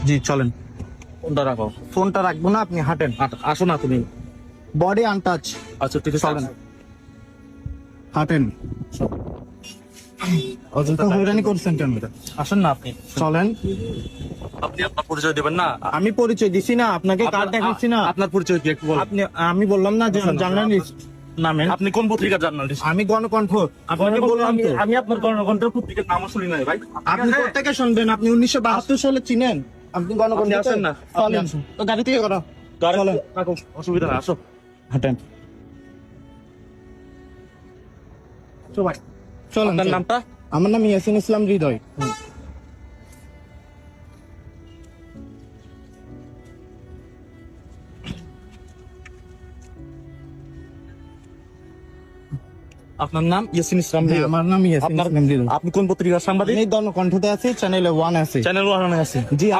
জি চলেন। ফোনটা রাখো। ফোনটা রাখবো না, আপনি হাঁটেন। আসো না তুমি। Body untouch. আচ্ছা ঠিক আছে, চলেন, হাঁটেন। অযথা হয়রানি করছেন কেন? আসেন না আপনি। চলেন। আপনি আপনার পরিচয় দেবেন না? আমি পরিচয় দিছি না আপনাকে, কার্ড দেখাচ্ছি না। আপনার পরিচয় কি একটু বলেন। আপনি, আমি বললাম না যে জার্নালিস্ট নামেন। আপনি কোন পত্রিকার জার্নালিস্ট? আমি গণকণ্ঠ, আপনাকে বললাম তো। আমি আপনার গণকণ্ঠের পত্রিকার নাম শুনি নাই ভাই। আপনি কোথেকে শুনবেন? আপনি 1972 সালে চিনেন? আপনি গণকণ্ঠ আপনি আসেন না। চলেন তো, গাড়ি থেকে করো। চলেন, রাখো, অসুবিধা না, আসো। হাঁটেন। ভাই চলেন। আপনার নামটা? আমার নাম ইয়াসিন ইসলাম হৃদয়। আপনার নাম ইয়াসিন ইসলাম হ্যাঁ, হৃদয়। আমার নাম ইয়াসিন আপনার- ইসলাম হৃদয়। আপনি কোন পত্রিকার সাংবাদিক? আমি গণকণ্ঠতে আছি, চ্যানেলে 1 আছে। চ্যানেল ওয়ানে আছে। জি।